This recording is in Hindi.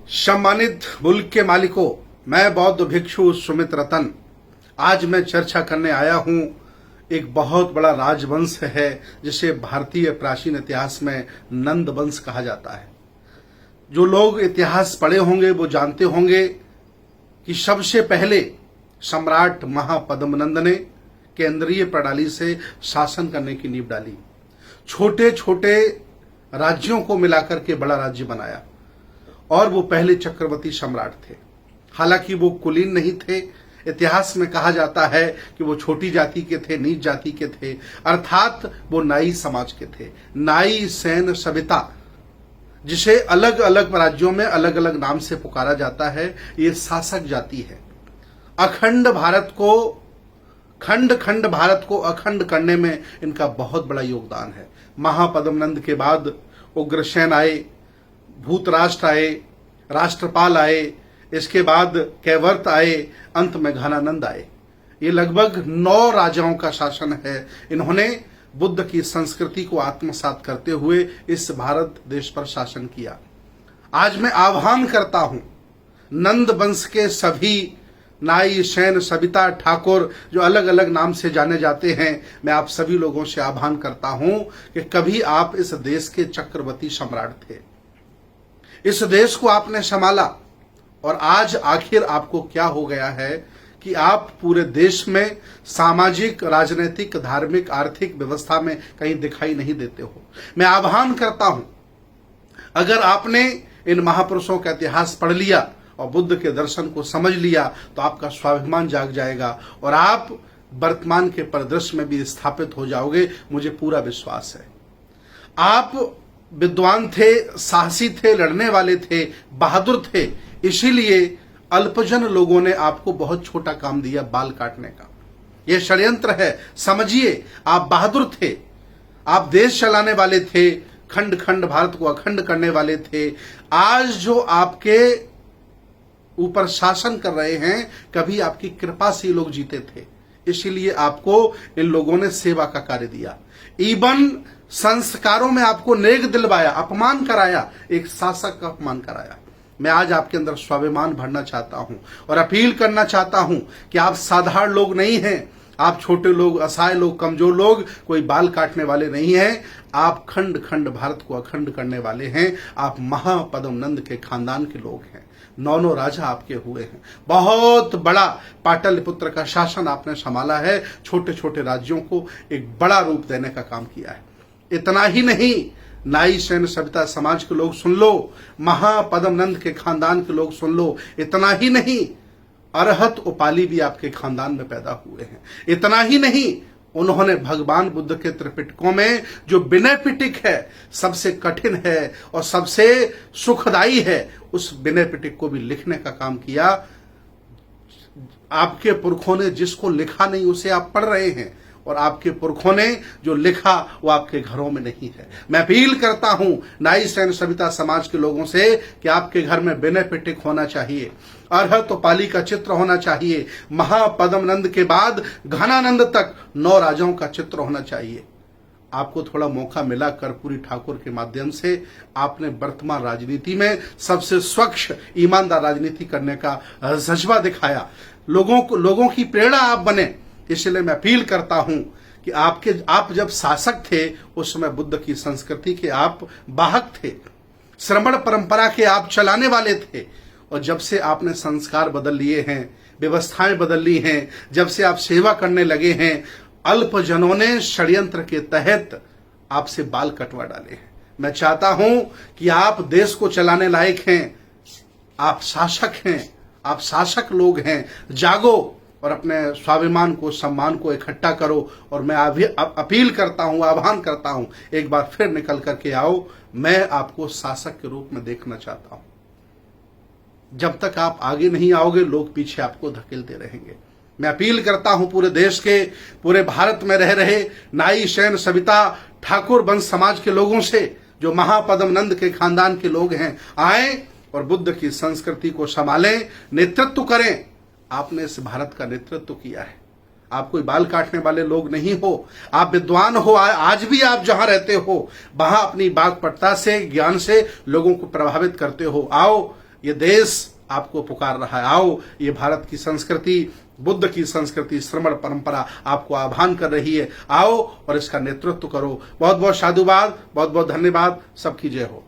सम्मानित मुल्क के मालिकों, मैं बौद्ध भिक्षु सुमित रतन आज मैं चर्चा करने आया हूं। एक बहुत बड़ा राजवंश है जिसे भारतीय प्राचीन इतिहास में नंद वंश कहा जाता है। जो लोग इतिहास पढ़े होंगे वो जानते होंगे कि सबसे पहले सम्राट महापद्मनंद ने केंद्रीय प्रणाली से शासन करने की नींव डाली। छोटे छोटे राज्यों को मिलाकर के बड़ा राज्य बनाया और वो पहले चक्रवर्ती सम्राट थे। हालांकि वो कुलीन नहीं थे। इतिहास में कहा जाता है कि वो छोटी जाति के थे, नीच जाति के थे, अर्थात वो नाई समाज के थे। नाई सैन सविता, जिसे अलग अलग राज्यों में अलग अलग नाम से पुकारा जाता है, ये शासक जाति है। अखंड भारत को खंड भारत को अखंड करने में इनका बहुत बड़ा योगदान है। महापद्मनंद के बाद उग्रसेन आए, भूतराष्ट्र आए, राष्ट्रपाल आए, इसके बाद कैवर्त आए, अंत में घनानंद आए। ये लगभग 9 राजाओं का शासन है। इन्होंने बुद्ध की संस्कृति को आत्मसात करते हुए इस भारत देश पर शासन किया। आज मैं आह्वान करता हूं नंद वंश के सभी नाई, सैन, सविता, ठाकुर जो अलग अलग नाम से जाने जाते हैं, मैं आप सभी लोगों से आह्वान करता हूं कि कभी आप इस देश के चक्रवर्ती सम्राट थे। इस देश को आपने संभाला और आज आखिर आपको क्या हो गया है कि आप पूरे देश में सामाजिक, राजनीतिक, धार्मिक, आर्थिक व्यवस्था में कहीं दिखाई नहीं देते हो। मैं आह्वान करता हूं, अगर आपने इन महापुरुषों का इतिहास पढ़ लिया और बुद्ध के दर्शन को समझ लिया तो आपका स्वाभिमान जाग जाएगा और आप वर्तमान के परिदृश्य में भी स्थापित हो जाओगे। मुझे पूरा विश्वास है। आप विद्वान थे, साहसी थे, लड़ने वाले थे, बहादुर थे, इसीलिए अल्पजन लोगों ने आपको बहुत छोटा काम दिया, बाल काटने का। यह षड्यंत्र है, समझिए। आप बहादुर थे, आप देश चलाने वाले थे, खंड खंड भारत को अखंड करने वाले थे। आज जो आपके ऊपर शासन कर रहे हैं, कभी आपकी कृपा से लोग जीते थे, इसीलिए आपको इन लोगों ने सेवा का कार्य दिया। इवन संस्कारों में आपको नेक दिलवाया, अपमान कराया, एक शासक का अपमान कराया। मैं आज आपके अंदर स्वाभिमान भरना चाहता हूं और अपील करना चाहता हूं कि आप साधारण लोग नहीं हैं। आप छोटे लोग, असहाय लोग, कमजोर लोग, कोई बाल काटने वाले नहीं हैं। आप खंड खंड भारत को अखंड करने वाले हैं। आप महापद्मनंद के खानदान के लोग हैं। 9 राजा आपके हुए हैं। बहुत बड़ा पाटलिपुत्र का शासन आपने संभाला है। छोटे छोटे राज्यों को एक बड़ा रूप देने का काम किया है। इतना ही नहीं, नाई, सैन, सविता समाज के लोग सुन लो, महापद्मनंद के खानदान के लोग सुन लो। इतना ही नहीं, अरहत उपाली भी आपके खानदान में पैदा हुए हैं। इतना ही नहीं, उन्होंने भगवान बुद्ध के त्रिपिटकों में जो विनय पिटक है, सबसे कठिन है और सबसे सुखदायी है, उस विनय पिटक को भी लिखने का काम किया। आपके पुरखों ने जिसको लिखा नहीं उसे आप पढ़ रहे हैं और आपके पुरखों ने जो लिखा वो आपके घरों में नहीं है। मैं अपील करता हूं नाई, सैन, सविता समाज के लोगों से कि आपके घर में विनय पिटक होना चाहिए, अरहत उपाली का चित्र होना चाहिए, महापद्मनंद के बाद घनानंद तक 9 राजाओं का चित्र होना चाहिए। आपको थोड़ा मौका मिला कर्पूरी ठाकुर के माध्यम से, आपने वर्तमान राजनीति में सबसे स्वच्छ, ईमानदार राजनीति करने का जज्बा दिखाया। लोगों की प्रेरणा आप बने। इसलिए मैं अपील करता हूं कि आप जब शासक थे उस समय बुद्ध की संस्कृति के आप वाहक थे, श्रमण परंपरा के आप चलाने वाले थे। और जब से आपने संस्कार बदल लिए हैं, व्यवस्थाएं बदल ली हैं, जब से आप सेवा करने लगे हैं, अल्पजनों ने षड्यंत्र के तहत आपसे बाल कटवा डाले हैं। मैं चाहता हूं कि आप देश को चलाने लायक हैं, आप शासक हैं, आप शासक लोग हैं। जागो और अपने स्वाभिमान को, सम्मान को इकट्ठा करो। और मैं अपील करता हूं, आह्वान करता हूं, एक बार फिर निकल करके आओ। मैं आपको शासक के रूप में देखना चाहता हूं। जब तक आप आगे नहीं आओगे, लोग पीछे आपको धकेलते रहेंगे। मैं अपील करता हूं पूरे देश के, पूरे भारत में रह रहे नाई, सैन, सविता, ठाकुर वंश समाज के लोगों से, जो महापद्मनंद के खानदान के लोग हैं, आए और बुद्ध की संस्कृति को संभालें, नेतृत्व करें। आपने इस भारत का नेतृत्व किया है। आप कोई बाल काटने वाले लोग नहीं हो, आप विद्वान हो। आज भी आप जहां रहते हो वहां अपनी वाक्पटुता से, ज्ञान से लोगों को प्रभावित करते हो। आओ ये देश आपको पुकार रहा है। आओ, ये भारत की संस्कृति, बुद्ध की संस्कृति, श्रमण परंपरा आपको आह्वान कर रही है। आओ और इसका नेतृत्व करो। बहुत बहुत साधुवाद, बहुत बहुत धन्यवाद। सबकी जय हो।